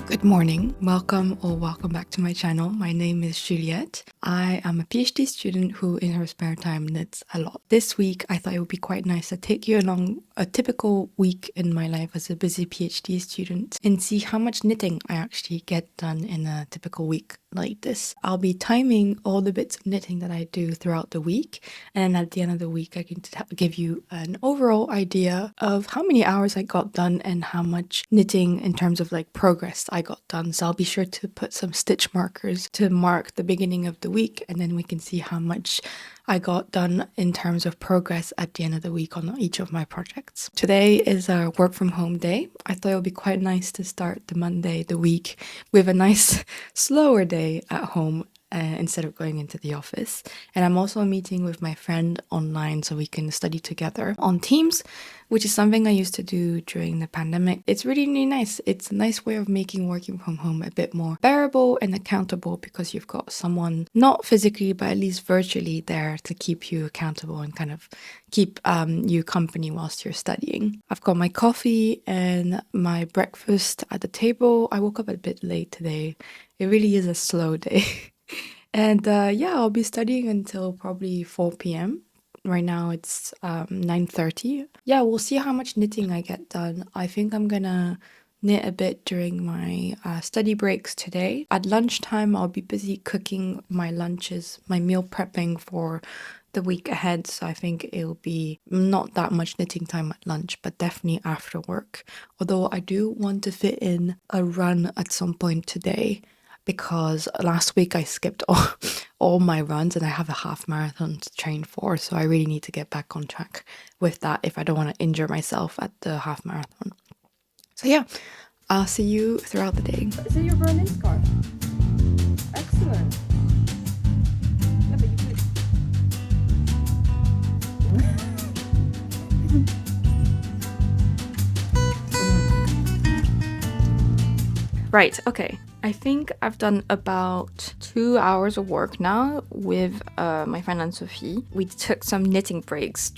Good morning, welcome back to my channel. My name is Juliette. I am a PhD student who in her spare time knits a lot. This week I thought it would be quite nice to take you along a typical week in my life as a busy PhD student and see how much knitting I actually get done in a typical week like this. I'll be timing all the bits of knitting that I do throughout the week, and at the end of the week I can give you an overall idea of how many hours I got done and how much knitting in terms of like progress I got done. So I'll be sure to put some stitch markers to mark the beginning of the week, and then we can see how much I got done in terms of progress at the end of the week on each of my projects. Today is a work from home day. I thought it would be quite nice to start the Monday, the week, with a nice slower day at home instead of going into the office. And I'm also meeting with my friend online so we can study together on Teams, which is something I used to do during the pandemic. It's really nice. It's a nice way of making working from home a bit more bearable and accountable because you've got someone, not physically, but at least virtually there to keep you accountable and kind of keep you company whilst you're studying. I've got my coffee and my breakfast at the table. I woke up a bit late today. It really is a slow day. And yeah, I'll be studying until probably 4 p.m. Right now it's 9:30. Yeah, we'll see how much knitting I get done. I think I'm gonna knit a bit during my study breaks today. At lunchtime, I'll be busy cooking my lunches, my meal prepping for the week ahead. So I think it'll be not that much knitting time at lunch, but definitely after work. Although I do want to fit in a run at some point today, because last week I skipped all my runs and I have a half marathon to train for. So I really need to get back on track with that if I don't want to injure myself at the half marathon. So yeah, I'll see you throughout the day. Is it your Berlin scarf? Excellent. Yeah, but you could. Right, okay. I think I've done about 2 hours of work now with my friend Anne-Sophie. We took some knitting breaks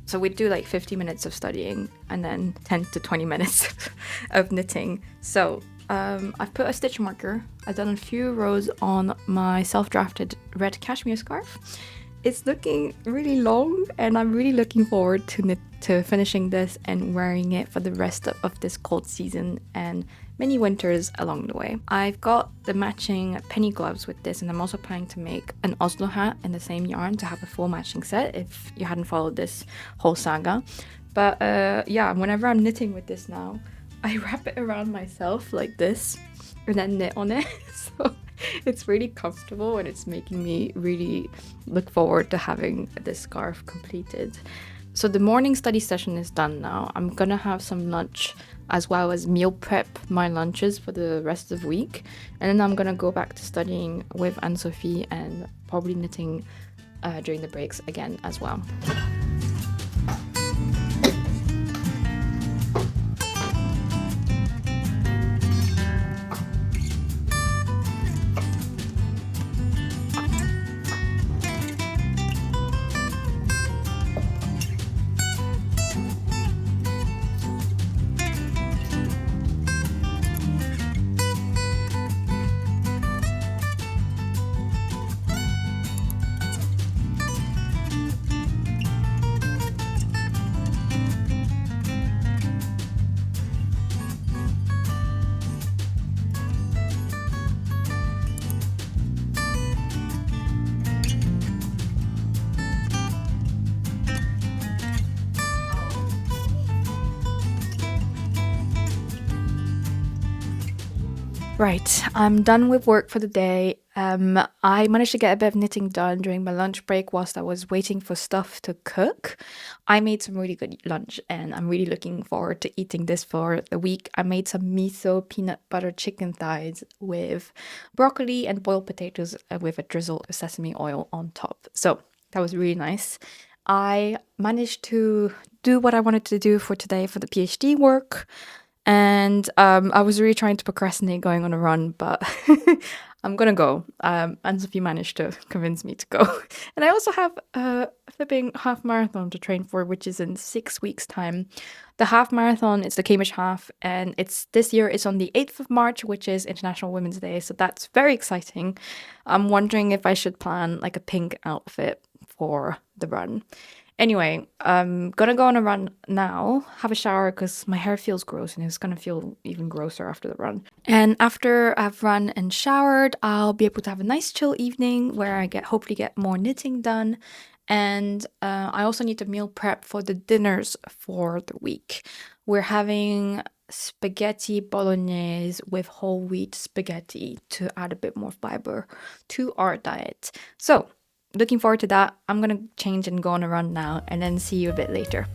so we'd do like 50 minutes of studying and then 10 to 20 minutes of knitting. So I've put a stitch marker. I've done a few rows on my self-drafted red cashmere scarf. It's looking really long and I'm really looking forward to finishing this and wearing it for the rest of this cold season and many winters along the way. I've got the matching penny gloves with this, and I'm also planning to make an Oslo hat in the same yarn to have a full matching set if you hadn't followed this whole saga. But yeah, whenever I'm knitting with this now, I wrap it around myself like this and then knit on it. So it's really comfortable and it's making me really look forward to having this scarf completed. So the morning study session is done now. I'm gonna have some lunch as well as meal prep my lunches for the rest of the week. And then I'm gonna go back to studying with Anne-Sophie and probably knitting during the breaks again as well. Right, I'm done with work for the day. I managed to get a bit of knitting done during my lunch break whilst I was waiting for stuff to cook. I made some really good lunch and I'm really looking forward to eating this for the week. I made some miso peanut butter chicken thighs with broccoli and boiled potatoes with a drizzle of sesame oil on top. So that was really nice. I managed to do what I wanted to do for today for the PhD work. And I was really trying to procrastinate going on a run, but I'm gonna go. And Sophie managed to convince me to go. And I also have a flipping half marathon to train for, which is in 6 weeks' time. The half marathon is the Cambridge Half, and it's this year. It's on the 8th of March, which is International Women's Day. So that's very exciting. I'm wondering if I should plan like a pink outfit for the run. Anyway, I'm gonna go on a run now, have a shower because my hair feels gross and it's gonna feel even grosser after the run. And after I've run and showered, I'll be able to have a nice chill evening where I hopefully get more knitting done. And I also need to meal prep for the dinners for the week. We're having spaghetti bolognese with whole wheat spaghetti to add a bit more fiber to our diet. So looking forward to that. I'm gonna change and go on a run now and then see you a bit later.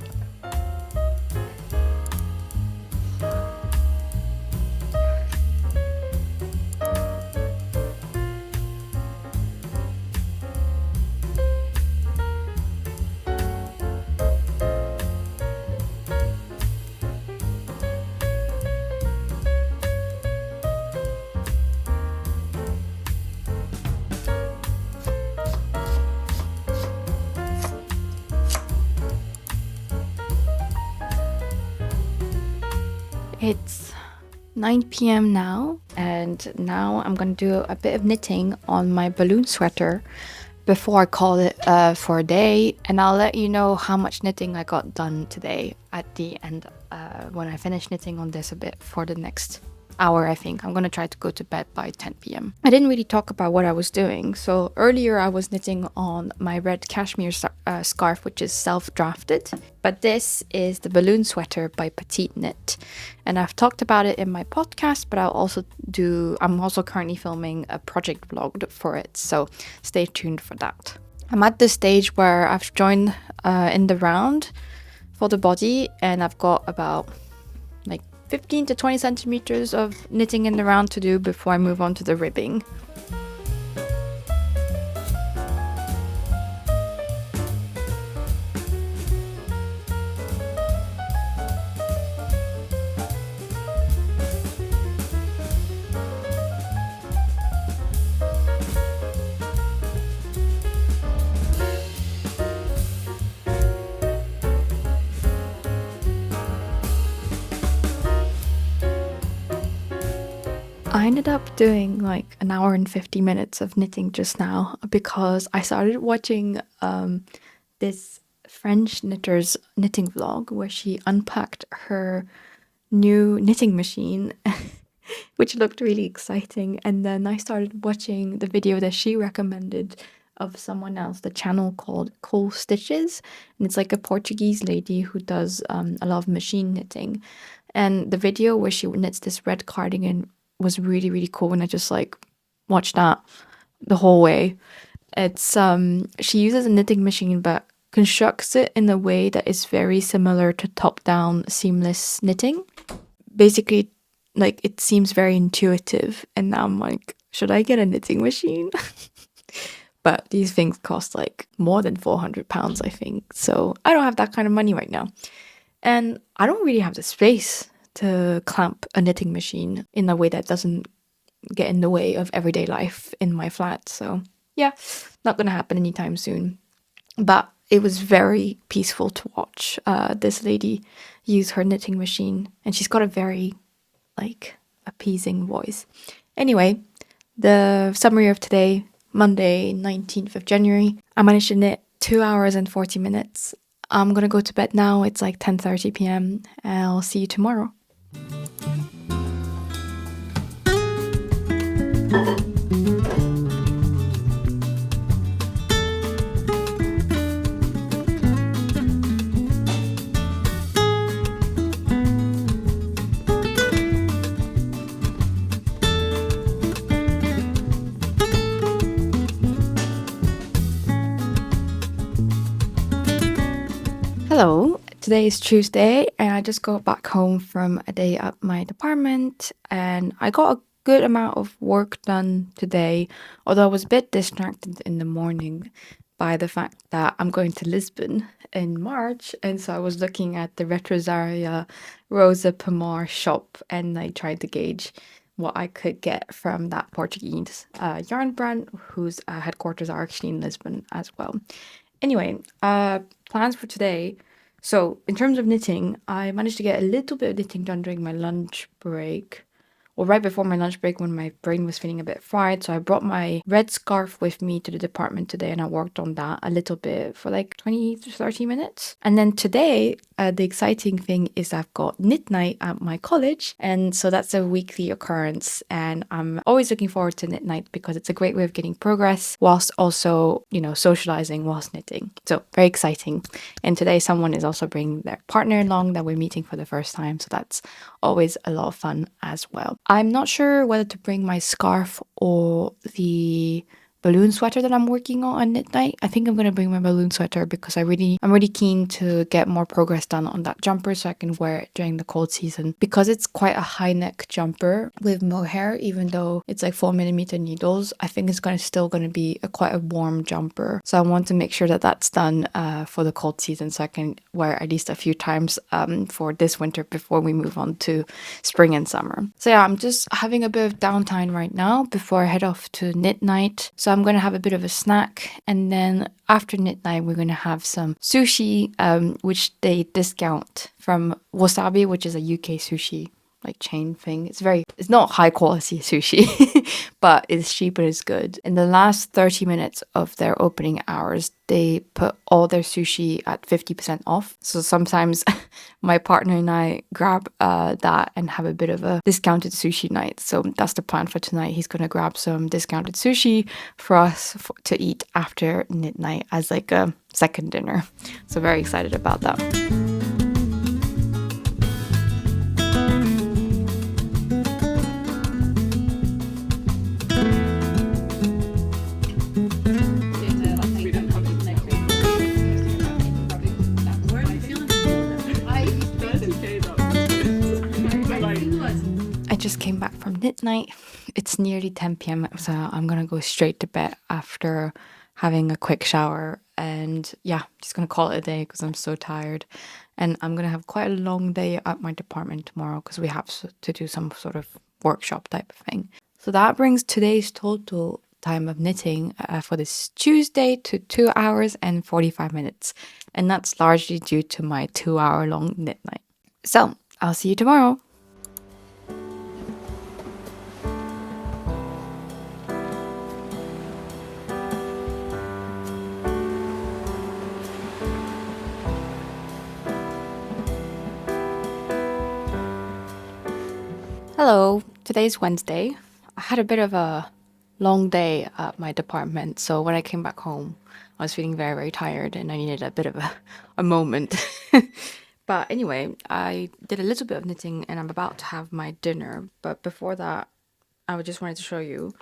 It's 9 p.m. now, and now I'm gonna do a bit of knitting on my balloon sweater before I call it for a day, and I'll let you know how much knitting I got done today at the end when I finish knitting on this a bit for the next hour. I think I'm gonna try to go to bed by 10 p.m. I didn't really talk about what I was doing. So earlier I was knitting on my red cashmere scarf, which is self-drafted, but this is the balloon sweater by Petite Knit, and I've talked about it in my podcast, but I'm also currently filming a project vlog for it, so stay tuned for that. I'm at the stage where I've joined in the round for the body, and I've got about like 15 to 20 centimeters of knitting in the round to do before I move on to the ribbing. I ended up doing like an hour and 50 minutes of knitting just now because I started watching this French knitter's knitting vlog where she unpacked her new knitting machine, which looked really exciting. And then I started watching the video that she recommended of someone else, the channel called Cool Stitches. And it's like a Portuguese lady who does a lot of machine knitting. And the video where she knits this red cardigan was really, really cool. And I just like watched that the whole way. It's she uses a knitting machine but constructs it in a way that is very similar to top-down seamless knitting. Basically, like it seems very intuitive, and now I'm like, should I get a knitting machine? But these things cost like more than £400, I think. So I don't have that kind of money right now. And I don't really have the space to clamp a knitting machine in a way that doesn't get in the way of everyday life in my flat. So yeah, not gonna happen anytime soon. But it was very peaceful to watch this lady use her knitting machine, and she's got a very like appeasing voice. Anyway, the summary of today, Monday 19th of January, I managed to knit 2 hours and 40 minutes. I'm gonna go to bed now. It's like 10:30 p.m. and I'll see you tomorrow. Hello, today is Tuesday and I just got back home from a day at my department and I got a good amount of work done today, although I was a bit distracted in the morning by the fact that I'm going to Lisbon in March. And so I was looking at the Retrosaria Rosa Pomar shop and I tried to gauge what I could get from that Portuguese yarn brand whose headquarters are actually in Lisbon as well. Anyway, plans for today. So in terms of knitting, I managed to get a little bit of knitting done during my lunch break. Well, right before my lunch break when my brain was feeling a bit fried. So I brought my red scarf with me to the department today and I worked on that a little bit for like 20 to 30 minutes. And then today, the exciting thing is I've got knit night at my college. And so that's a weekly occurrence. And I'm always looking forward to knit night because it's a great way of getting progress whilst also, socializing whilst knitting. So very exciting. And today someone is also bringing their partner along that we're meeting for the first time. So that's always a lot of fun as well. I'm not sure whether to bring my scarf or the balloon sweater that I'm working on knit night. I think I'm going to bring my balloon sweater because I'm really keen to get more progress done on that jumper so I can wear it during the cold season. Because it's quite a high neck jumper with mohair, even though it's like 4mm needles, I think it's still going to be quite a warm jumper. So I want to make sure that that's done for the cold season so I can wear at least a few times for this winter before we move on to spring and summer. So yeah, I'm just having a bit of downtime right now before I head off to knit night. So I'm going to have a bit of a snack, and then after knit night we're going to have some sushi, which they discount from Wasabi, which is a UK sushi like chain thing. It's not high quality sushi, but it's cheap and it's good. In the last 30 minutes of their opening hours, they put all their sushi at 50% off. So sometimes my partner and I grab that and have a bit of a discounted sushi night. So that's the plan for tonight. He's going to grab some discounted sushi for us to eat after knit night as like a second dinner. So very excited about that. I just came back from knit night. It's nearly 10 p.m. so I'm gonna go straight to bed after having a quick shower, and yeah, just gonna call it a day because I'm so tired. And I'm gonna have quite a long day at my department tomorrow because we have to do some sort of workshop type of thing. So that brings today's total time of knitting for this Tuesday to 2 hours and 45 minutes. And that's largely due to my 2-hour long knit night. So I'll see you tomorrow. Hello, today's Wednesday. I had a bit of a long day at my department, so when I came back home, I was feeling very, very tired and I needed a bit of a moment. But anyway, I did a little bit of knitting and I'm about to have my dinner. But before that, I just wanted to show you.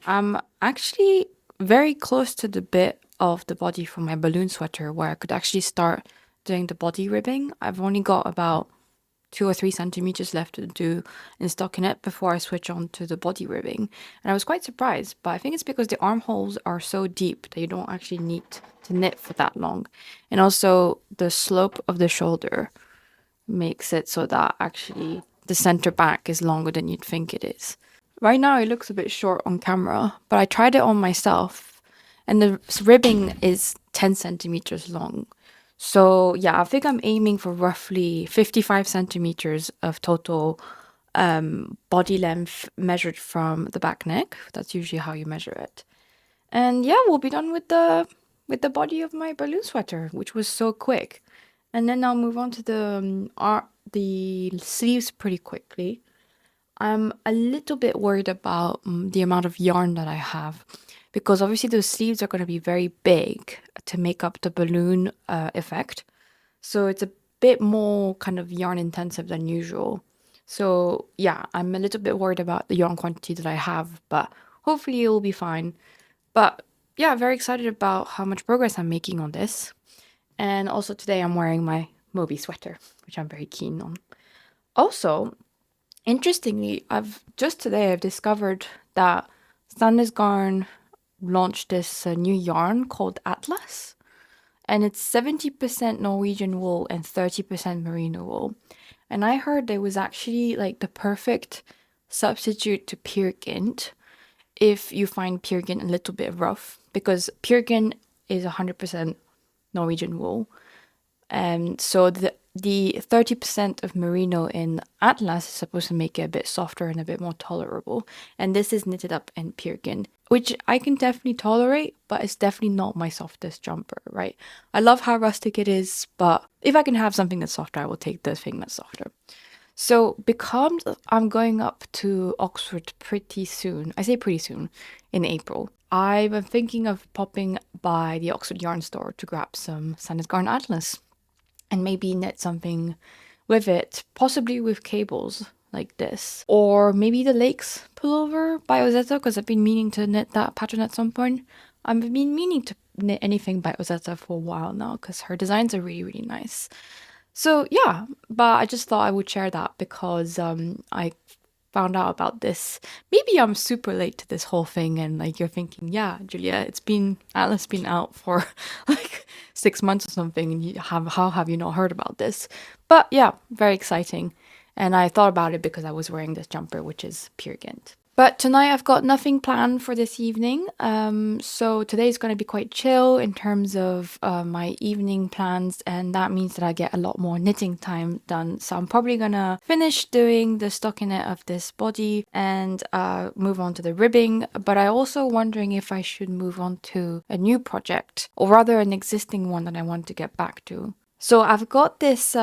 I'm actually very close to the bit of the body for my balloon sweater where I could actually start doing the body ribbing. I've only got about 2 or 3 centimeters left to do in stockinette before I switch on to the body ribbing. And I was quite surprised, but I think it's because the armholes are so deep that you don't actually need to knit for that long. And also the slope of the shoulder makes it so that actually the center back is longer than you'd think it is. Right now it looks a bit short on camera, but I tried it on myself and the ribbing is 10 centimeters long. So yeah, I think I'm aiming for roughly 55 centimeters of total body length measured from the back neck. That's usually how you measure it. And yeah, we'll be done with the body of my balloon sweater, which was so quick. And then I'll move on to the sleeves pretty quickly. I'm a little bit worried about the amount of yarn that I have because obviously the sleeves are going to be very big to make up the balloon effect. So it's a bit more kind of yarn intensive than usual. So yeah, I'm a little bit worried about the yarn quantity that I have, but hopefully it will be fine. But yeah, very excited about how much progress I'm making on this. And also today I'm wearing my Moby sweater, which I'm very keen on. Also, interestingly, I've discovered that Sandnes garn launched this new yarn called Atlas. And it's 70% Norwegian wool and 30% merino wool. And I heard it was actually like the perfect substitute to Peer Gynt if you find Peer Gynt a little bit rough, because Peer Gynt is 100% Norwegian wool. And so the 30% of merino in Atlas is supposed to make it a bit softer and a bit more tolerable. And this is knitted up in Peer Gynt, which I can definitely tolerate, but it's definitely not my softest jumper, right? I love how rustic it is, but if I can have something that's softer, I will take the thing that's softer. So because I'm going up to Oxford pretty soon, I say pretty soon, in April, I've been thinking of popping by the Oxford yarn store to grab some Sandnes Garn Atlas and maybe knit something with it, possibly with cables like this. Or maybe the Lakes pullover by Ozetta, because I've been meaning to knit that pattern at some point. I've been meaning to knit anything by Ozetta for a while now, because her designs are really, really nice. So yeah, but I just thought I would share that because I found out about this. Maybe I'm super late to this whole thing, and like you're thinking, yeah, Julia, Atlas been out for like 6 months or something, and how have you not heard about this? But yeah, very exciting. And I thought about it because I was wearing this jumper, which is Peer Gynt. But tonight I've got nothing planned for this evening. So today's going to be quite chill in terms of my evening plans, and that means that I get a lot more knitting time done. So I'm probably going to finish doing the stockinette of this body and move on to the ribbing. But I also wondering if I should move on to a new project, or rather an existing one that I want to get back to. So I've got this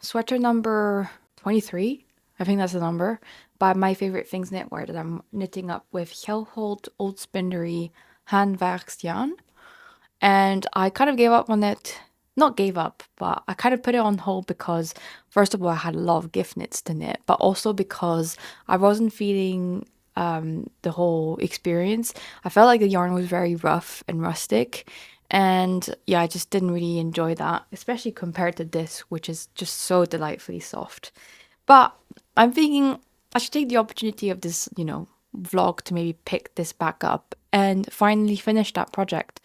sweater number 23, I think that's the number, by My Favorite Things Knitwear that I'm knitting up with Kjellholt Old Spinnery Handverksjern. And I kind of gave up on it. Not gave up, but I kind of put it on hold because, first of all, I had a lot of gift knits to knit, but also because I wasn't feeling the whole experience. I felt like the yarn was very rough and rustic. And yeah, I just didn't really enjoy that, especially compared to this, which is just so delightfully soft. But I'm thinking I should take the opportunity of this, vlog to maybe pick this back up and finally finish that project,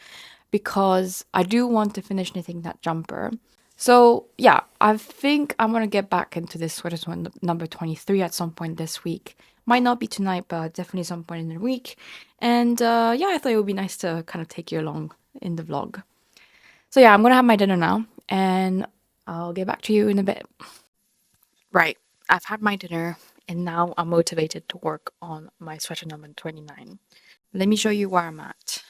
because I do want to finish knitting that jumper. So yeah, I think I'm going to get back into this sweater number 23 at some point this week. Might not be tonight, but definitely some point in the week. And yeah, I thought it would be nice to kind of take you along in the vlog. So yeah, I'm going to have my dinner now, and I'll get back to you in a bit. Right, I've had my dinner, and now I'm motivated to work on my sweater number 29. Let me show you where I'm at.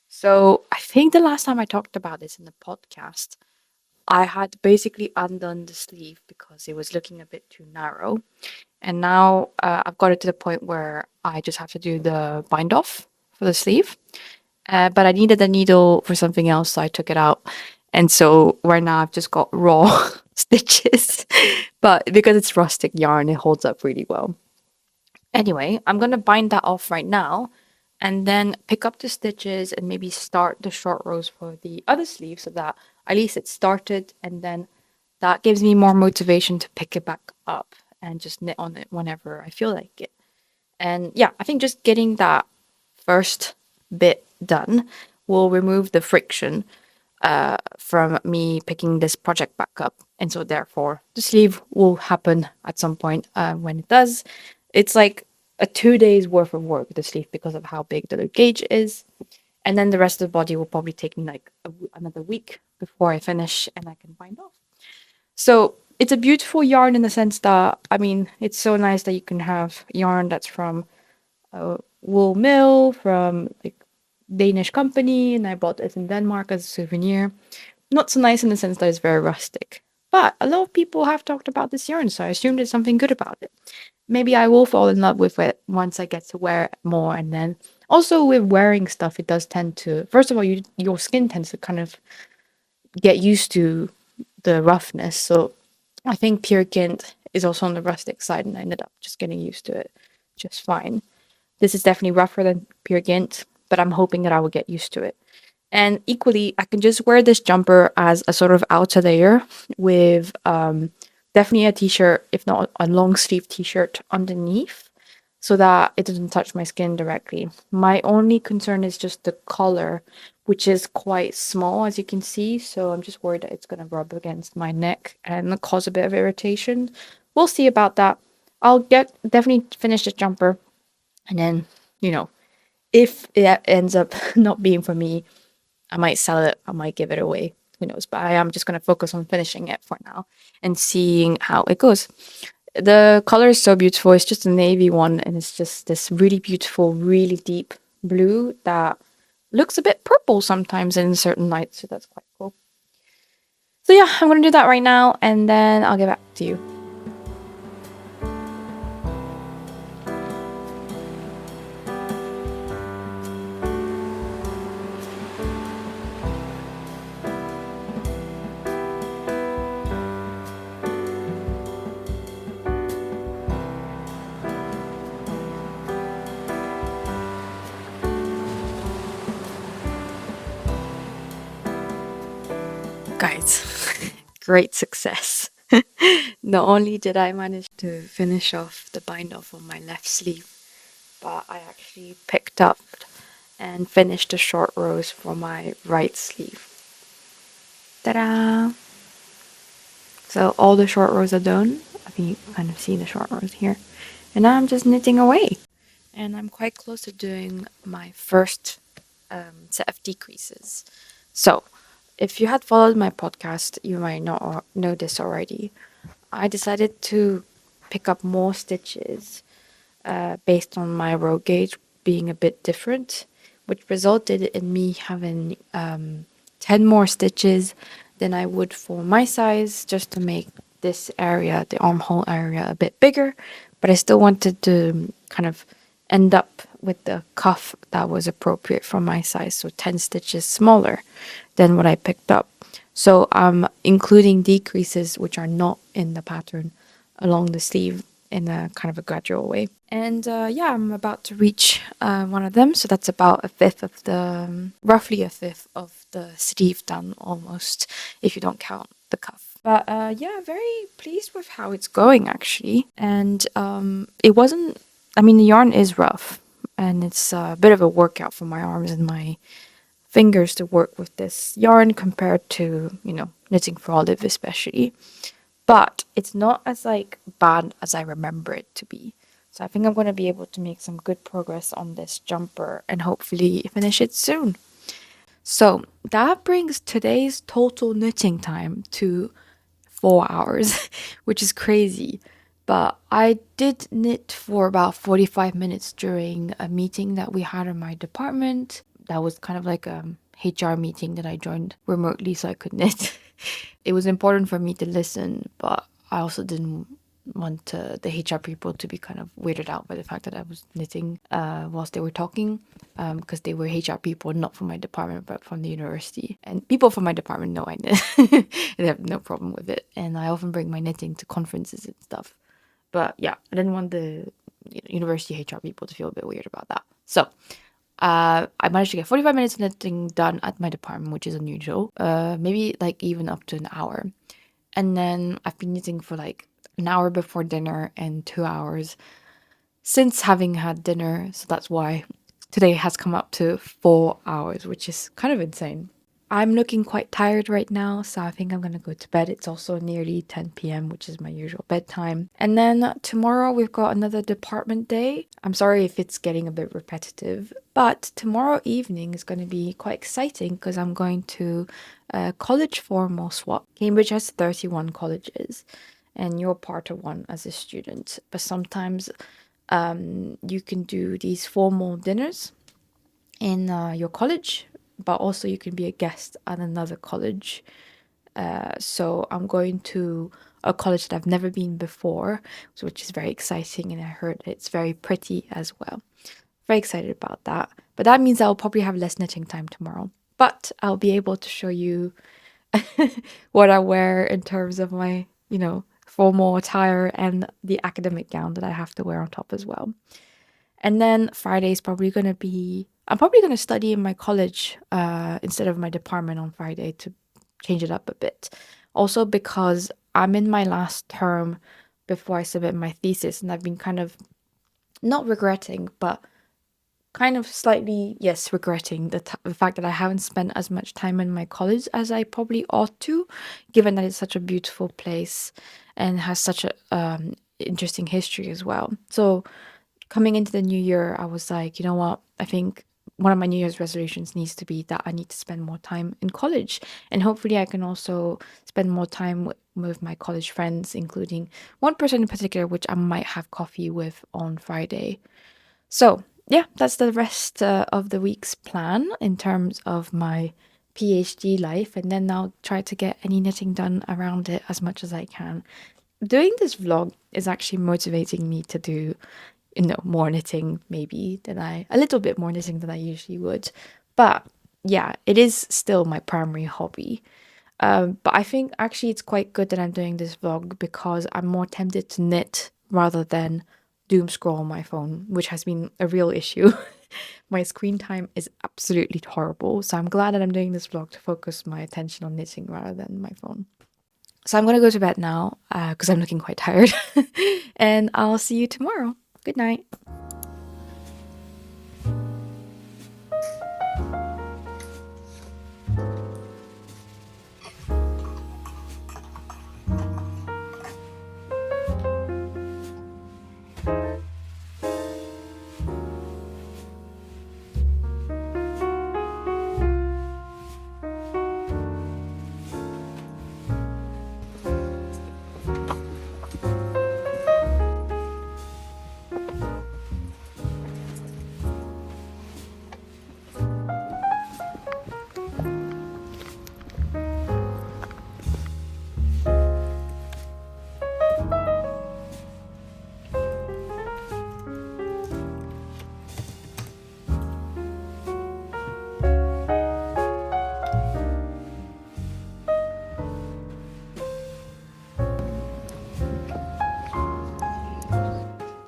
So I think the last time I talked about this in the podcast, I had basically undone the sleeve because it was looking a bit too narrow. And now I've got it to the point where I just have to do the bind off for the sleeve. But I needed a needle for something else, so I took it out. And so right now I've just got raw stitches. But because it's rustic yarn, it holds up really well. Anyway, I'm going to bind that off right now and then pick up the stitches and maybe start the short rows for the other sleeve so that at least it's started, and then that gives me more motivation to pick it back up and just knit on it whenever I feel like it. And yeah, I think just getting that first bit done will remove the friction from me picking this project back up. And so therefore the sleeve will happen at some point when it does. It's like a 2 days worth of work, the sleeve, because of how big the gauge is. And then the rest of the body will probably take me like another week before I finish and I can bind off. So it's a beautiful yarn in the sense that, I mean, it's so nice that you can have yarn that's from a wool mill, from like Danish company, and I bought it in Denmark as a souvenir. Not so nice in the sense that it's very rustic. But a lot of people have talked about this yarn, so I assumed there's something good about it. Maybe I will fall in love with it once I get to wear it more. And then also with wearing stuff, it does tend to, first of all, your skin tends to kind of get used to the roughness. So I think Peer Gynt is also on the rustic side, and I ended up just getting used to it just fine. This is definitely rougher than Peer Gynt, but I'm hoping that I will get used to it. And equally, I can just wear this jumper as a sort of outer layer with definitely a t-shirt, if not a long sleeve t-shirt underneath. so that it doesn't touch my skin directly. My only concern is just the collar, which is quite small, as you can see. So I'm just worried that it's going to rub against my neck and cause a bit of irritation. We'll see about that. I'll definitely finish this jumper, and then, if it ends up not being for me, I might sell it, I might give it away. Who knows? But I am just going to focus on finishing it for now and seeing how it goes. The color is so beautiful. It's just a navy one, and it's just this really beautiful, really deep blue that looks a bit purple sometimes in certain lights. So that's quite cool. So yeah, I'm going to do that right now, and then I'll get back to you. Guys, great success. Not only did I manage to finish off the bind off on my left sleeve, but I actually picked up and finished the short rows for my right sleeve. Ta-da! So all the short rows are done. I think you can kind of see the short rows here. And now I'm just knitting away. And I'm quite close to doing my first set of decreases. So if you had followed my podcast, you might not know this already. I decided to pick up more stitches based on my row gauge being a bit different, which resulted in me having 10 more stitches than I would for my size, just to make this area, the armhole area, a bit bigger. But I still wanted to kind of end up with the cuff that was appropriate for my size, so 10 stitches smaller than what I picked up. So I'm including decreases which are not in the pattern along the sleeve in a kind of a gradual way. And yeah, I'm about to reach one of them, so that's about roughly a fifth of the sleeve done almost, if you don't count the cuff. But yeah, very pleased with how it's going actually. And it wasn't, I mean, the yarn is rough, and it's a bit of a workout for my arms and my fingers to work with this yarn compared to, knitting for olive especially. But it's not as bad as I remember it to be. So I think I'm going to be able to make some good progress on this jumper and hopefully finish it soon. So that brings today's total knitting time to 4 hours, which is crazy. But I did knit for about 45 minutes during a meeting that we had in my department. That was kind of like a HR meeting that I joined remotely so I could knit. It was important for me to listen, but I also didn't want the HR people to be kind of weirded out by the fact that I was knitting whilst they were talking, because they were HR people, not from my department, but from the university. And people from my department know I knit. They have no problem with it. And I often bring my knitting to conferences and stuff. But yeah, I didn't want the university HR people to feel a bit weird about that. So I managed to get 45 minutes of knitting done at my department, which is unusual. Maybe even up to an hour. And then I've been knitting for an hour before dinner and 2 hours since having had dinner. So that's why today has come up to 4 hours, which is kind of insane. I'm looking quite tired right now, so I think I'm gonna go to bed. It's also nearly 10 p.m., which is my usual bedtime. And then tomorrow we've got another department day. I'm sorry if it's getting a bit repetitive, but tomorrow evening is going to be quite exciting because I'm going to a college formal swap. Cambridge has 31 colleges, and you're part of one as a student. But sometimes you can do these formal dinners in your college, but also you can be a guest at another college. So I'm going to a college that I've never been before, which is very exciting, and I heard it's very pretty as well. Very excited about that. But that means I'll probably have less knitting time tomorrow. But I'll be able to show you what I wear in terms of my, formal attire and the academic gown that I have to wear on top as well. And then Friday is probably going to be, I'm probably going to study in my college instead of my department on Friday to change it up a bit. Also because I'm in my last term before I submit my thesis, and I've been kind of not regretting, but kind of slightly, yes, regretting the fact that I haven't spent as much time in my college as I probably ought to, given that it's such a beautiful place and has such a interesting history as well. So coming into the new year, I was like, you know what? I think one of my New Year's resolutions needs to be that I need to spend more time in college. And hopefully I can also spend more time with my college friends, including one person in particular, which I might have coffee with on Friday. So yeah, that's the rest of the week's plan in terms of my PhD life. And then I'll try to get any knitting done around it as much as I can. Doing this vlog is actually motivating me to do, more knitting maybe a little bit more knitting than I usually would. But yeah, it is still my primary hobby. But I think actually it's quite good that I'm doing this vlog because I'm more tempted to knit rather than doom scroll on my phone, which has been a real issue. My screen time is absolutely horrible. So I'm glad that I'm doing this vlog to focus my attention on knitting rather than my phone. So I'm going to go to bed now because I'm looking quite tired. And I'll see you tomorrow. Good night.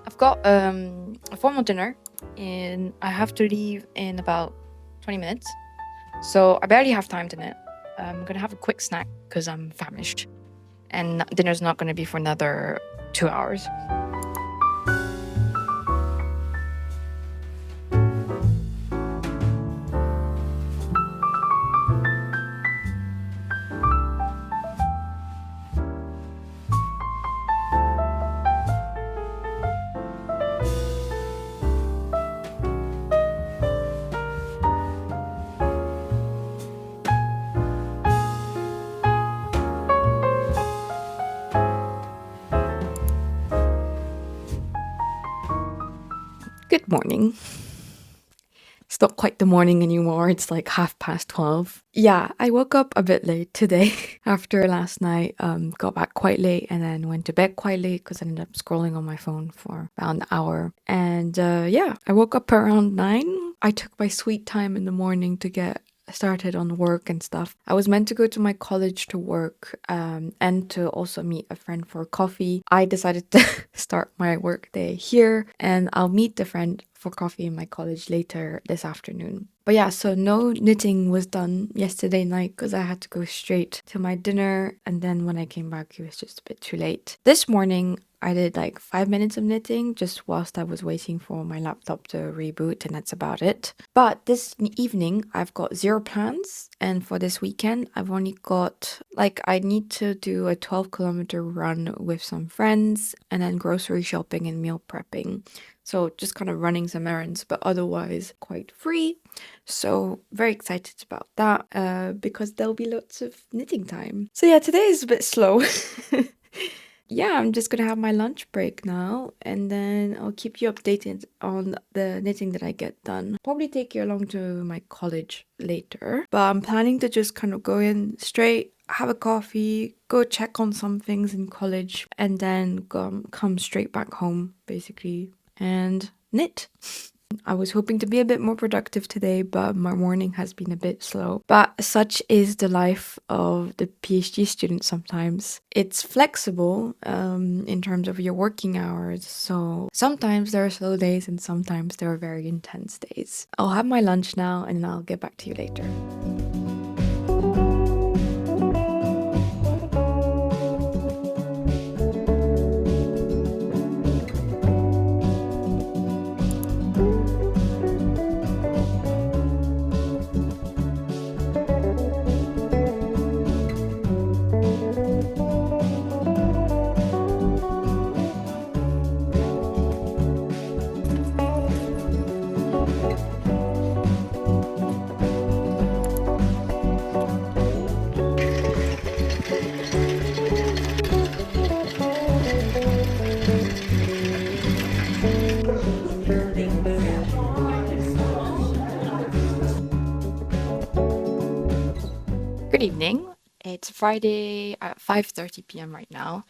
I've got a formal dinner and I have to leave in about 20 minutes. So I barely have time to knit. I'm gonna have a quick snack because I'm famished. And dinner's not gonna be for another 2 hours. Good morning. It's not quite the morning anymore. It's like 12:30. Yeah, I woke up a bit late today after last night. Got back quite late and then went to bed quite late because I ended up scrolling on my phone for about an hour. And yeah, I woke up around 9. I took my sweet time in the morning to get started on work and stuff. I was meant to go to my college to work and to also meet a friend for coffee. I decided to start my work day here and I'll meet the friend for coffee in my college later this afternoon. But yeah, so no knitting was done yesterday night because I had to go straight to my dinner and then when I came back it was just a bit too late. This morning I did like 5 minutes of knitting just whilst I was waiting for my laptop to reboot and that's about it. But this evening I've got 0 plans and for this weekend I've only got I need to do a 12-kilometer run with some friends and then grocery shopping and meal prepping. So just kind of running some errands, but otherwise quite free. So very excited about that because there'll be lots of knitting time. So yeah, today is a bit slow. Yeah, I'm just gonna have my lunch break now and then I'll keep you updated on the knitting that I get done. Probably take you along to my college later, but I'm planning to just kind of go in straight, have a coffee, go check on some things in college and then come straight back home basically and knit. I was hoping to be a bit more productive today, but my morning has been a bit slow. But such is the life of the PhD student sometimes. It's flexible in terms of your working hours. So sometimes there are slow days and sometimes there are very intense days. I'll have my lunch now and I'll get back to you later. evening. It's Friday at 5:30 p.m. right now.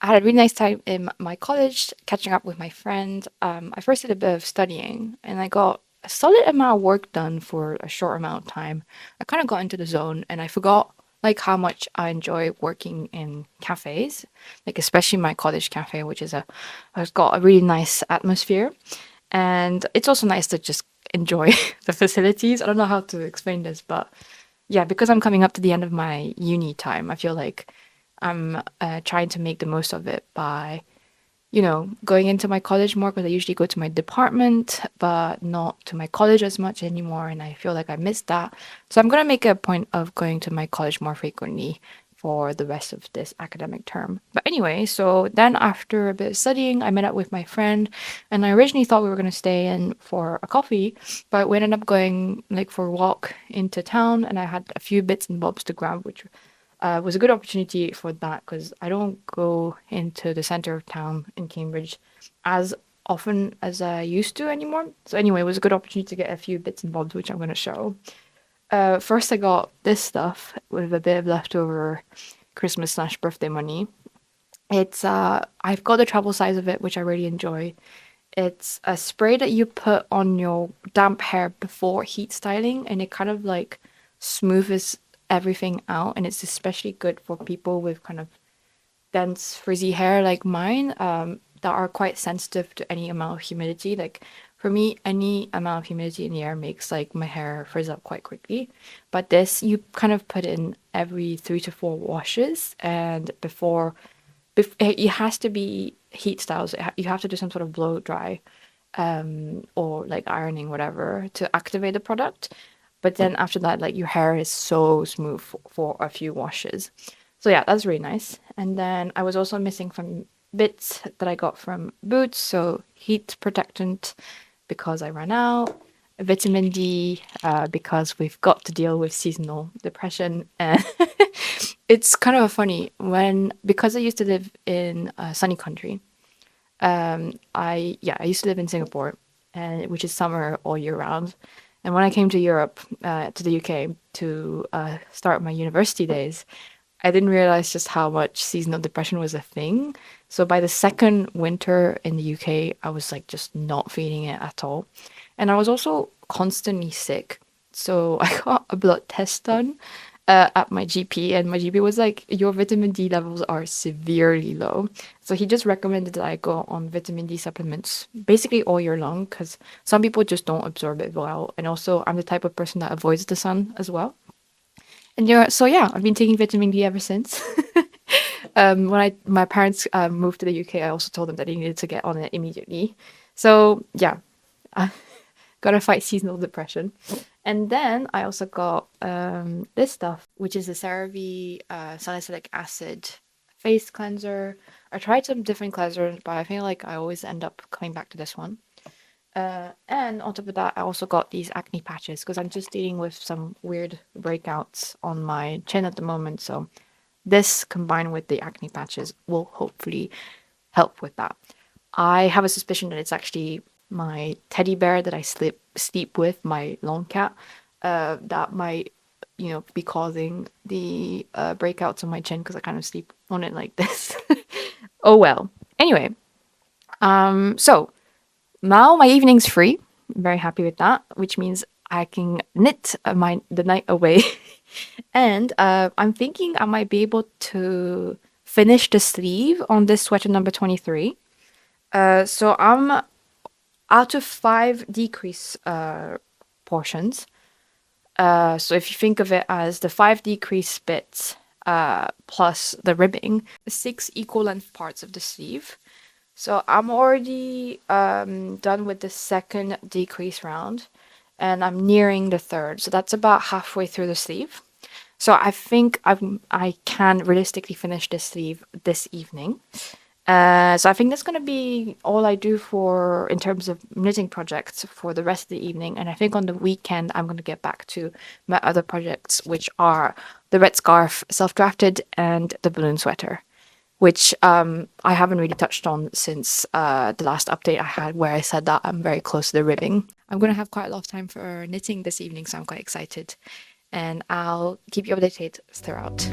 I had a really nice time in my college, catching up with my friend. I first did a bit of studying, and I got a solid amount of work done for a short amount of time. I kind of got into the zone, and I forgot like how much I enjoy working in cafes, like especially my college cafe, which has got a really nice atmosphere, and it's also nice to just enjoy the facilities. I don't know how to explain this, but yeah, because I'm coming up to the end of my uni time, I feel like I'm trying to make the most of it by, going into my college more because I usually go to my department, but not to my college as much anymore. And I feel like I missed that. So I'm going to make a point of going to my college more frequently for the rest of this academic term. But anyway, so then after a bit of studying, I met up with my friend, and I originally thought we were going to stay in for a coffee, but we ended up going like for a walk into town, and I had a few bits and bobs to grab, which was a good opportunity for that because I don't go into the center of town in Cambridge as often as I used to anymore. So anyway, it was a good opportunity to get a few bits and bobs, which I'm going to show. First, I got this stuff with a bit of leftover Christmas/birthday money. It's I've got the travel size of it, which I really enjoy. It's a spray that you put on your damp hair before heat styling, and it kind of like smooths everything out, and it's especially good for people with kind of dense frizzy hair like mine, that are quite sensitive to any amount of humidity. Like for me, any amount of humidity in the air makes like my hair frizz up quite quickly. But this you kind of put in every 3 to 4 washes, and it has to be heat styles. You have to do some sort of blow dry, or like ironing, whatever, to activate the product. But then after that, like your hair is so smooth for a few washes. So yeah, that's really nice. And then I was also missing some bits that I got from Boots. So heat protectant because I ran out, vitamin D because we've got to deal with seasonal depression. And it's kind of funny because I used to live in a sunny country. I used to live in Singapore, and which is summer all year round. And when I came to Europe, to the UK, to start my university days, I didn't realize just how much seasonal depression was a thing. So by the second winter in the UK, I was like just not feeling it at all. And I was also constantly sick. So I got a blood test done at my GP, and my GP was like, your vitamin D levels are severely low. So he just recommended that I go on vitamin D supplements basically all year long because some people just don't absorb it well. And also, I'm the type of person that avoids the sun as well. And I've been taking vitamin D ever since. When my parents moved to the UK, I also told them that they needed to get on it immediately. So yeah, I gotta fight seasonal depression. And then I also got this stuff, which is a CeraVe salicylic acid face cleanser. I tried some different cleansers, but I feel like I always end up coming back to this one. And on top of that, I also got these acne patches because I'm just dealing with some weird breakouts on my chin at the moment. So this combined with the acne patches will hopefully help with that. I have a suspicion that it's actually my teddy bear that I sleep with, my lone cat, that might, be causing the breakouts on my chin because I kind of sleep on it like this. Oh well. Anyway, so now my evening's free. I'm very happy with that, which means I can knit the night away. And I'm thinking I might be able to finish the sleeve on this sweater number 23. So I'm out of 5 decrease portions. So if you think of it as the 5 decrease bits plus the ribbing, 6 equal length parts of the sleeve. So I'm already done with the second decrease round, and I'm nearing the third. So that's about halfway through the sleeve. So I think I can realistically finish this sleeve this evening. So I think that's going to be all I do in terms of knitting projects for the rest of the evening. And I think on the weekend, I'm going to get back to my other projects, which are the red scarf self-drafted and the balloon sweater, which I haven't really touched on since the last update I had where I said that I'm very close to the ribbing. I'm going to have quite a lot of time for knitting this evening, so I'm quite excited. and I'll keep you updated throughout.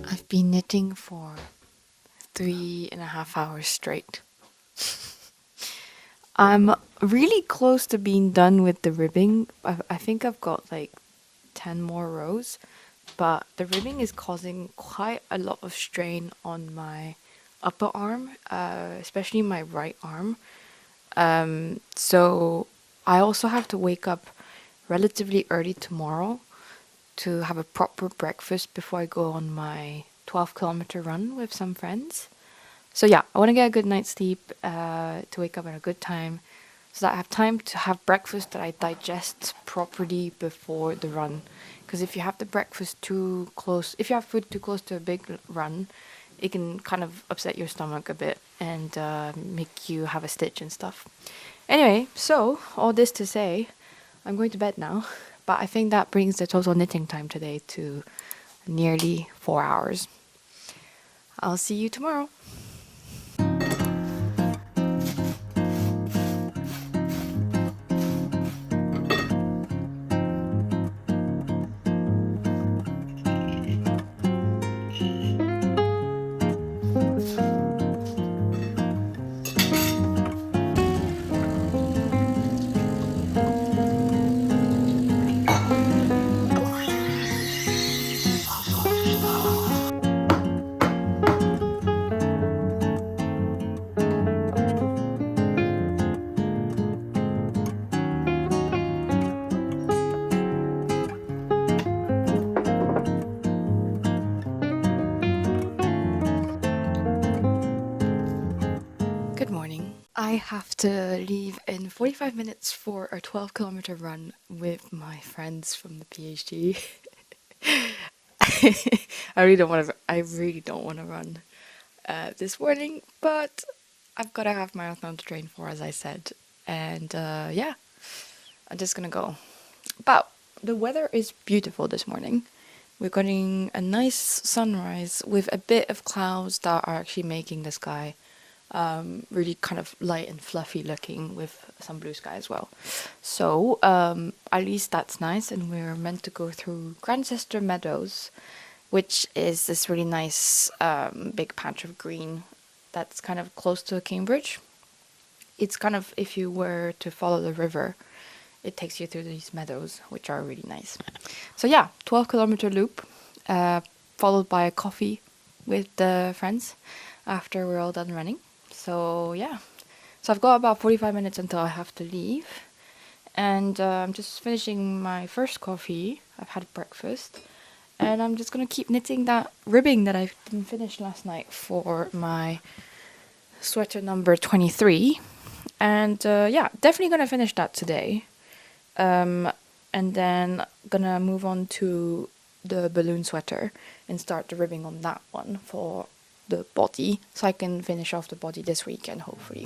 I've been knitting for 3.5 hours straight. I'm really close to being done with the ribbing. I think I've got like 10 more rows, but the ribbing is causing quite a lot of strain on my upper arm, especially my right arm. So I also have to wake up relatively early tomorrow to have a proper breakfast before I go on my 12-kilometer run with some friends. So yeah, I want to get a good night's sleep, to wake up at a good time, so that I have time to have breakfast that I digest properly before the run. Because if you have the breakfast too close, if you have food too close to a big run, it can kind of upset your stomach a bit and make you have a stitch and stuff. Anyway, so all this to say, I'm going to bed now, but I think that brings the total knitting time today to nearly 4 hours. I'll see you tomorrow. Good morning. I have to leave in 45 minutes for a 12-kilometer run with my friends from the PhD. I really don't want to run this morning, but I've got a half marathon to train for, as I said. And yeah, I'm just gonna go. But the weather is beautiful this morning. We're getting a nice sunrise with a bit of clouds that are actually making the sky really kind of light and fluffy looking, with some blue sky as well. So at least that's nice. And we're meant to go through Grandsister Meadows, which is this really nice big patch of green that's kind of close to Cambridge. It's kind of, if you were to follow the river, it takes you through these meadows, which are really nice. So yeah, 12-kilometer loop, followed by a coffee with the friends after we're all done running. So yeah, so I've got about 45 minutes until I have to leave, and I'm just finishing my first coffee. I've had breakfast, and I'm just gonna keep knitting that ribbing that I didn't finish last night for my sweater number 23, and yeah, definitely gonna finish that today, and then gonna move on to the balloon sweater and start the ribbing on that one for the body, so I can finish off the body this weekend, hopefully.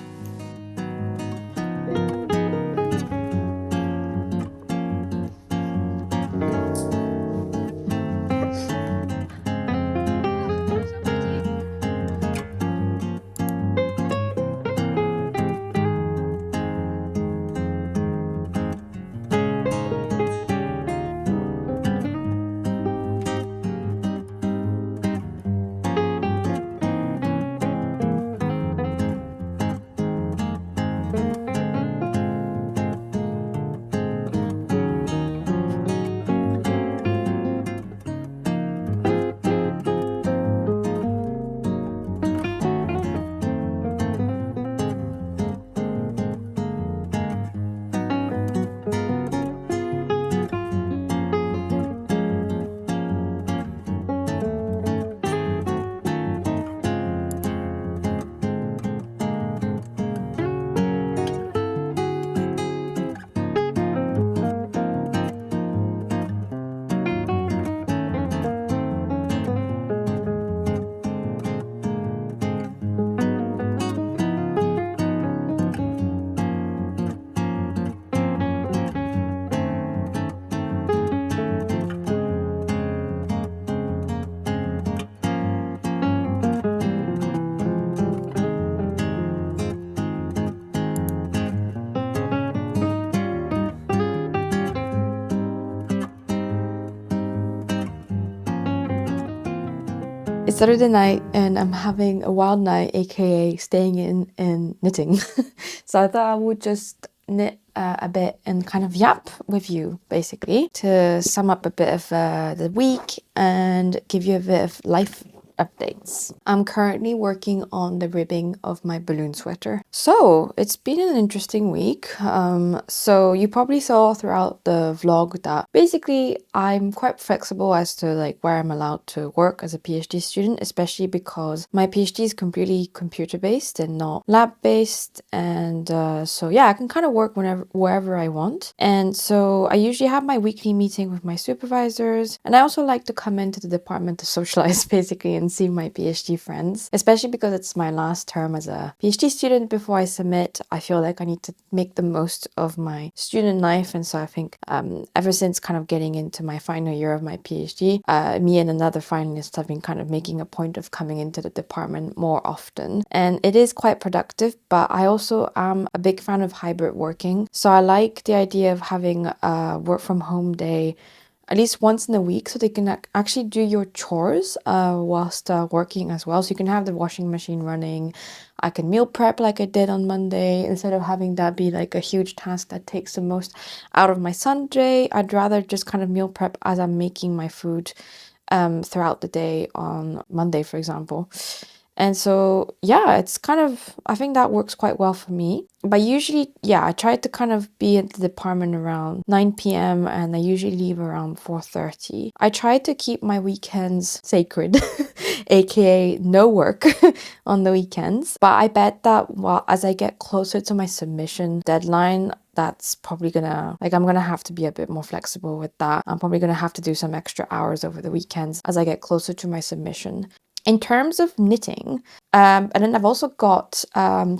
It's Saturday night and I'm having a wild night, aka staying in and knitting. So I thought I would just knit a bit and kind of yap with you, basically, to sum up a bit of the week and give you a bit of life updates. I'm currently working on the ribbing of my balloon sweater. So it's been an interesting week. So you probably saw throughout the vlog that basically I'm quite flexible as to like where I'm allowed to work as a PhD student, especially because my PhD is completely computer based and not lab based. And so yeah, I can kind of work wherever I want. And so I usually have my weekly meeting with my supervisors, and I also like to come into the department to socialize basically and see my PhD friends, especially because it's my last term as a PhD student before I submit. I feel like I need to make the most of my student life, and so I think ever since kind of getting into my final year of my PhD, me and another finalist have been kind of making a point of coming into the department more often, and it is quite productive. But I also am a big fan of hybrid working, so I like the idea of having a work from home day at least once in a week, so they can actually do your chores whilst working as well. So you can have the washing machine running. I can meal prep like I did on Monday instead of having that be like a huge task that takes the most out of my Sunday. I'd rather just kind of meal prep as I'm making my food throughout the day on Monday, for example. And so, yeah, it's kind of, I think that works quite well for me. But usually, yeah, I try to kind of be at the department around 9 p.m. and I usually leave around 4:30. I try to keep my weekends sacred, aka no work on the weekends. But I bet that as I get closer to my submission deadline, that's probably I'm gonna have to be a bit more flexible with that. I'm probably gonna have to do some extra hours over the weekends as I get closer to my submission. In terms of knitting, and then I've also got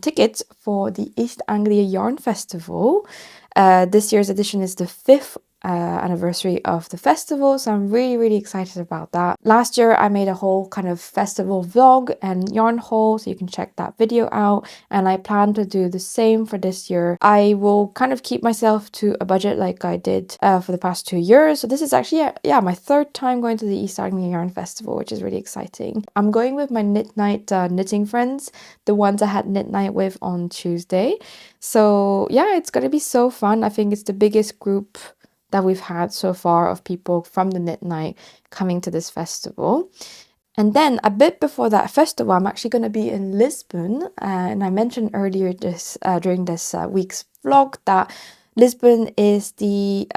tickets for the East Anglia Yarn Festival. This year's edition is the 5th anniversary of the festival, so I'm really excited about that. Last year I made a whole kind of festival vlog and yarn haul, so you can check that video out, and I plan to do the same for this year. I will kind of keep myself to a budget like I did for the past 2 years. So this is actually my 3rd time going to the East Anglia Yarn Festival, which is really exciting. I'm going with my knit night knitting friends, the ones I had knit night with on Tuesday. So yeah, it's gonna be so fun. I think it's the biggest group that we've had so far of people from the knit night coming to this festival. And then a bit before that festival, I'm actually going to be in Lisbon. And I mentioned earlier during this week's vlog that Lisbon is the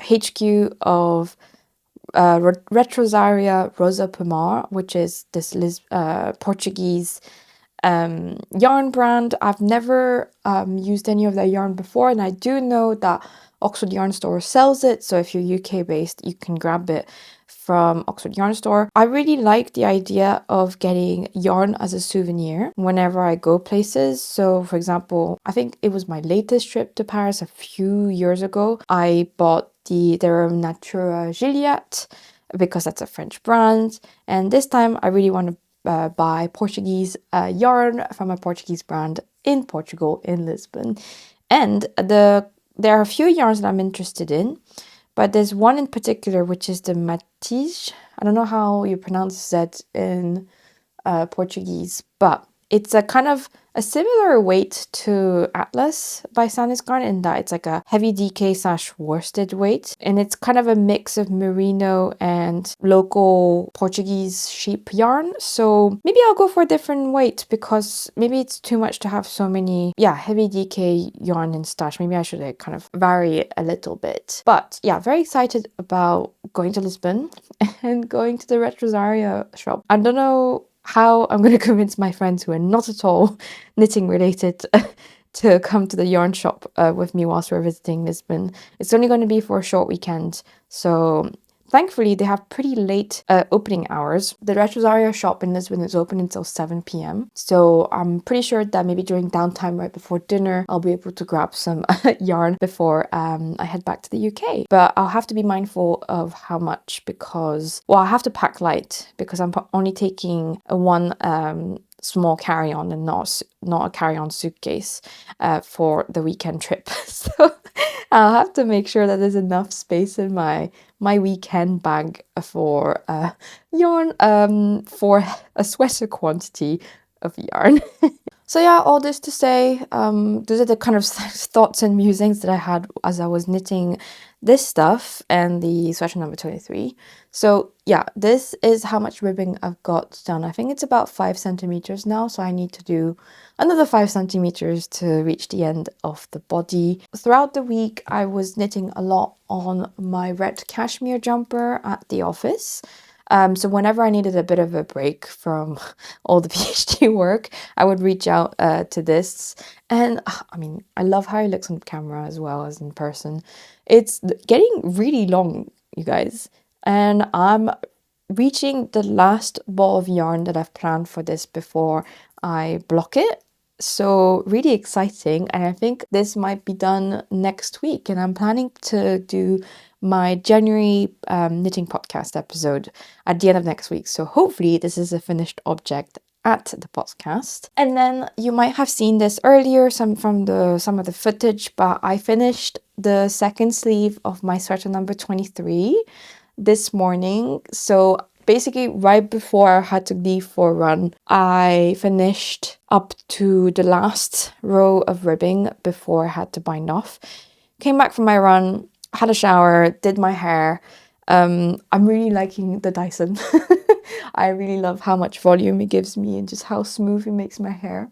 HQ of Retrosaria Rosa Pomar, which is this Portuguese yarn brand. I've never used any of their yarn before, and I do know that Oxford Yarn Store sells it, so if you're UK based, you can grab it from Oxford Yarn Store. I really like the idea of getting yarn as a souvenir whenever I go places. So for example, I think it was my latest trip to Paris a few years ago. I bought their Natura Gilliatt because that's a French brand, and this time I really want to buy Portuguese yarn from a Portuguese brand in Portugal, in Lisbon. And there are a few yarns that I'm interested in, but there's one in particular, which is the Matisse. I don't know how you pronounce that in Portuguese, but it's a kind of a similar weight to Atlas by Sandisgarn in that it's like a heavy DK / worsted weight, and it's kind of a mix of merino and local Portuguese sheep yarn. So maybe I'll go for a different weight because maybe it's too much to have so many heavy DK yarn and stash. Maybe I should kind of vary it a little bit. But yeah, very excited about going to Lisbon and going to the Retrosaria shop. I don't know how I'm going to convince my friends who are not at all knitting related to come to the yarn shop with me whilst we're visiting Lisbon. It's only going to be for a short weekend, so thankfully they have pretty late opening hours. The Retrosaria shop in Lisbon is open until 7 p.m, so I'm pretty sure that maybe during downtime right before dinner I'll be able to grab some yarn before I head back to the UK. But I'll have to be mindful of how much, because I have to pack light because I'm only taking one small carry-on and not a carry-on suitcase for the weekend trip. So I'll have to make sure that there's enough space in my weekend bag for yarn, for a sweater quantity of yarn. So yeah, all this to say, those are the kind of thoughts and musings that I had as I was knitting this stuff and the sweater number 23. So yeah, this is how much ribbing I've got done. I think it's about 5 centimeters now, so I need to do another 5 centimeters to reach the end of the body. Throughout the week, I was knitting a lot on my red cashmere jumper at the office. So whenever I needed a bit of a break from all the PhD work, I would reach out to this. And I mean, I love how it looks on camera as well as in person. It's getting really long, you guys. And I'm reaching the last ball of yarn that I've planned for this before I block it. So really exciting, and I think this might be done next week, and I'm planning to do my January knitting podcast episode at the end of next week. So hopefully this is a finished object at the podcast. And then you might have seen this earlier, some of the footage, but I finished the second sleeve of my sweater number 23 this morning. So basically right before I had to leave for a run, I finished up to the last row of ribbing before I had to bind off. Came back from my run, had a shower, did my hair. I'm really liking the Dyson. I really love how much volume it gives me and just how smooth it makes my hair.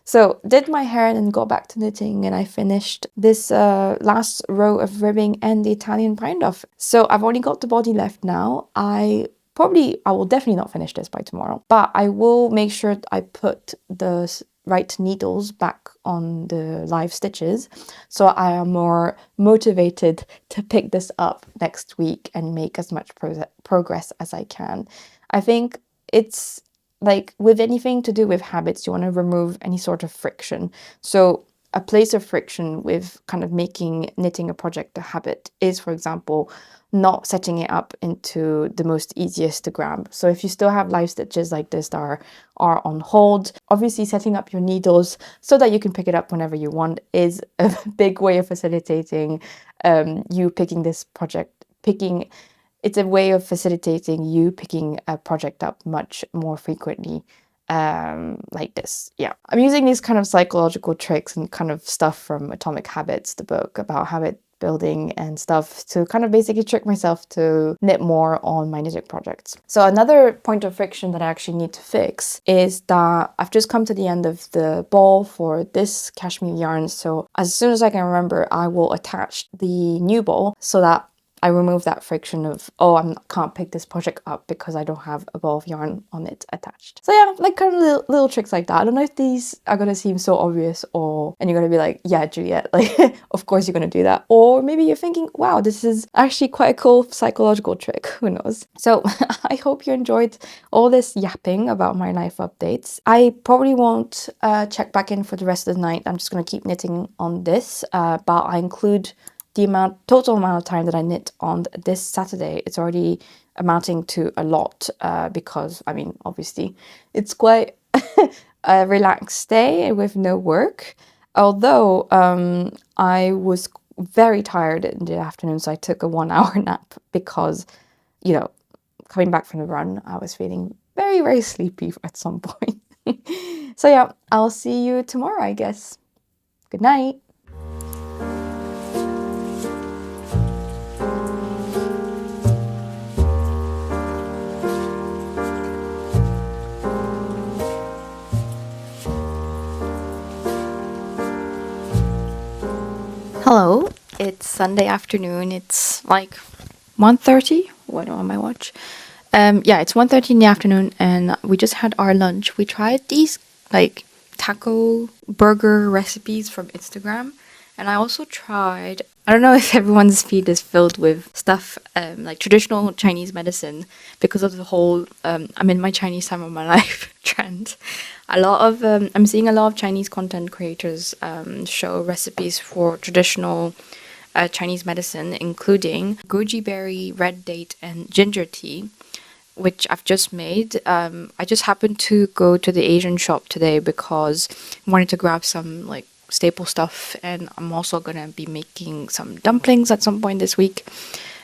So did my hair and then got back to knitting, and I finished this last row of ribbing and the Italian bind off. So I've only got the body left now. I will definitely not finish this by tomorrow, but I will make sure I put the right needles back on the live stitches, so I am more motivated to pick this up next week and make as much progress as I can. I think it's like with anything to do with habits, you want to remove any sort of friction. So a place of friction with kind of making knitting a project a habit is, for example, not setting it up into the most easiest to grab. So if you still have live stitches like this that are on hold, obviously setting up your needles so that you can pick it up whenever you want is a big way of facilitating you picking this project, it's a way of facilitating you picking a project up much more frequently, like this. Yeah, I'm using these kind of psychological tricks and kind of stuff from Atomic Habits, the book about habit building and stuff, to kind of basically trick myself to knit more on my knitting projects. So another point of friction that I actually need to fix is that I've just come to the end of the ball for this cashmere yarn. So as soon as I can remember, I will attach the new ball so that I remove that friction of, oh, I can't pick this project up because I don't have a ball of yarn on it attached. So yeah, like kind of little tricks like that. I don't know if these are going to seem so obvious and you're going to be like, yeah, Juliet, like, of course you're going to do that. Or maybe you're thinking, wow, this is actually quite a cool psychological trick. Who knows? So I hope you enjoyed all this yapping about my life updates. I probably won't check back in for the rest of the night. I'm just going to keep knitting on this, but I include the total amount of time that I knit on this Saturday. It's already amounting to a lot because, I mean, obviously it's quite a relaxed day with no work. Although I was very tired in the afternoon, so I took a 1 hour nap because, you know, coming back from the run, I was feeling very, very sleepy at some point. So yeah, I'll see you tomorrow, I guess. Good night. Hello, it's Sunday afternoon. It's like 1:30. What on my watch? Yeah, it's 1:30 in the afternoon, and we just had our lunch. We tried these like taco burger recipes from Instagram, and I also tried. I don't know if everyone's feed is filled with stuff like traditional Chinese medicine because of the whole I'm in my Chinese time of my life trend. I'm seeing a lot of Chinese content creators show recipes for traditional Chinese medicine, including goji berry, red date, and ginger tea. which I've just made. I just happened to go to the Asian shop today because I wanted to grab some like staple stuff, and I'm also gonna be making some dumplings at some point this week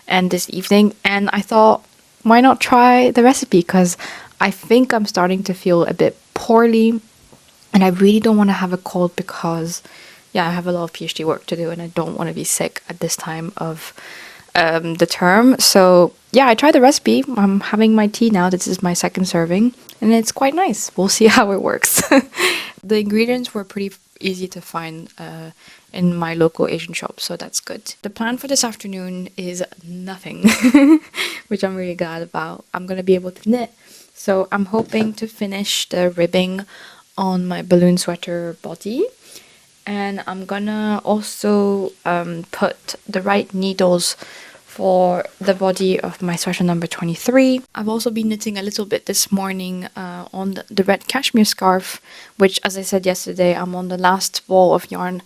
and this evening. And I thought, why not try the recipe? Because I think I'm starting to feel a bit poorly, and I really don't want to have a cold because, yeah, I have a lot of PhD work to do, and I don't want to be sick at this time of the term. So yeah, I tried the recipe. I'm having my tea now. This is my second serving, and it's quite nice. We'll see how it works. The ingredients were pretty easy to find in my local Asian shop, so that's good. The plan for this afternoon is nothing, which I'm really glad about. I'm gonna be able to knit, so I'm hoping to finish the ribbing on my balloon sweater body, and I'm gonna also put the right needles for the body of my sweater number 23. I've also been knitting a little bit this morning on the red cashmere scarf, which, as I said yesterday, I'm on the last ball of yarn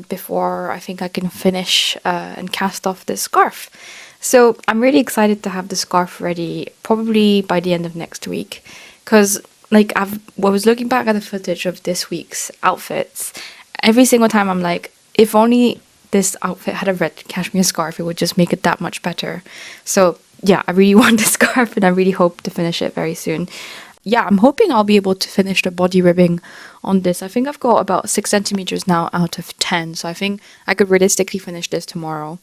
before I think I can finish and cast off this scarf. So I'm really excited to have the scarf ready probably by the end of next week, because like I was looking back at the footage of this week's outfits. Every single time I'm like, if only this outfit had a red cashmere scarf, it would just make it that much better. So yeah, I really want this scarf, and I really hope to finish it very soon. Yeah, I'm hoping I'll be able to finish the body ribbing on this. I think I've got about 6 centimeters now out of 10, so I think I could realistically finish this tomorrow.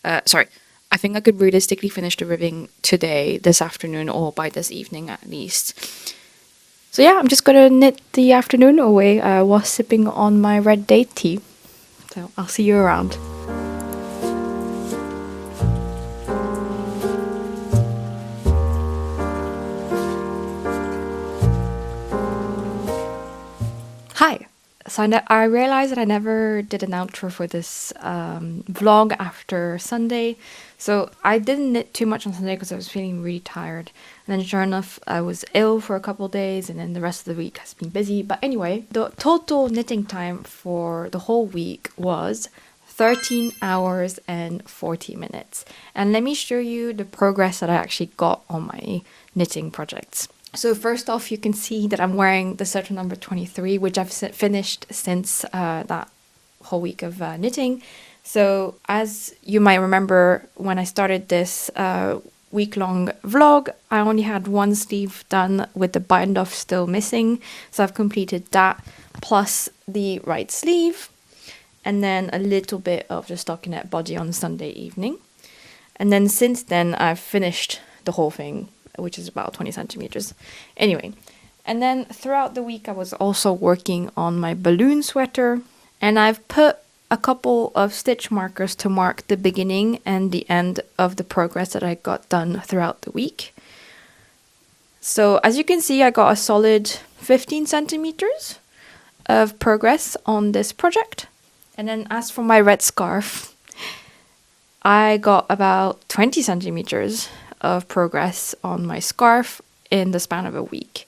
I think I could realistically finish the ribbing today, this afternoon, or by this evening at least. So yeah, I'm just gonna knit the afternoon away while sipping on my red date tea. So I'll see you around. Hi. So I realized that I never did an outro for this vlog after Sunday. So I didn't knit too much on Sunday because I was feeling really tired. And then sure enough, I was ill for a couple of days, and then the rest of the week has been busy. But anyway, the total knitting time for the whole week was 13 hours and 40 minutes. And let me show you the progress that I actually got on my knitting projects. So first off, you can see that I'm wearing the sweater number 23, which I've finished since that whole week of knitting. So as you might remember, when I started this week-long vlog, I only had one sleeve done with the bind-off still missing. So I've completed that, plus the right sleeve, and then a little bit of the stockinette body on Sunday evening. And then since then, I've finished the whole thing, which is about 20 centimeters. Anyway, and then throughout the week, I was also working on my balloon sweater, and I've put a couple of stitch markers to mark the beginning and the end of the progress that I got done throughout the week. So as you can see, I got a solid 15 centimeters of progress on this project. And then as for my red scarf, I got about 20 centimeters of progress on my scarf in the span of a week.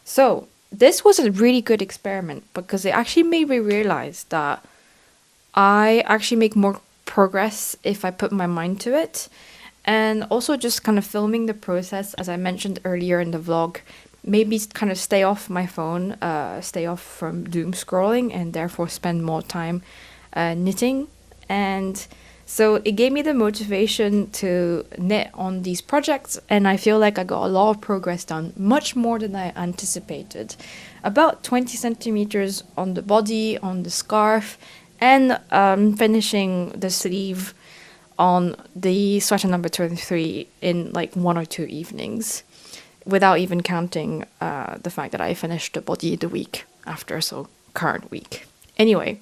So this was a really good experiment because it actually made me realize that I actually make more progress if I put my mind to it. And also just kind of filming the process, as I mentioned earlier in the vlog, maybe kind of stay off my phone, stay off from doom scrolling, and therefore spend more time knitting. And so it gave me the motivation to knit on these projects, and I feel like I got a lot of progress done, much more than I anticipated. About 20 centimeters on the body, on the scarf, and finishing the sleeve on the sweater number 23 in like 1 or 2 evenings, without even counting the fact that I finished the body the week after, so current week. Anyway,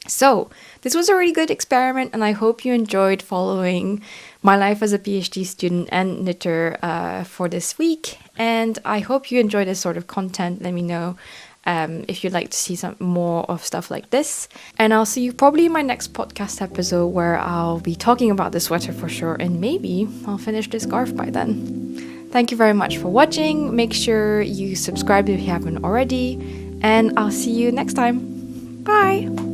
so this was a really good experiment, and I hope you enjoyed following my life as a PhD student and knitter for this week. And I hope you enjoy this sort of content. Let me know if you'd like to see some more of stuff like this. And I'll see you probably in my next podcast episode, where I'll be talking about the sweater for sure, and maybe I'll finish this scarf by then. Thank you very much for watching. Make sure you subscribe if you haven't already, and I'll see you next time. Bye!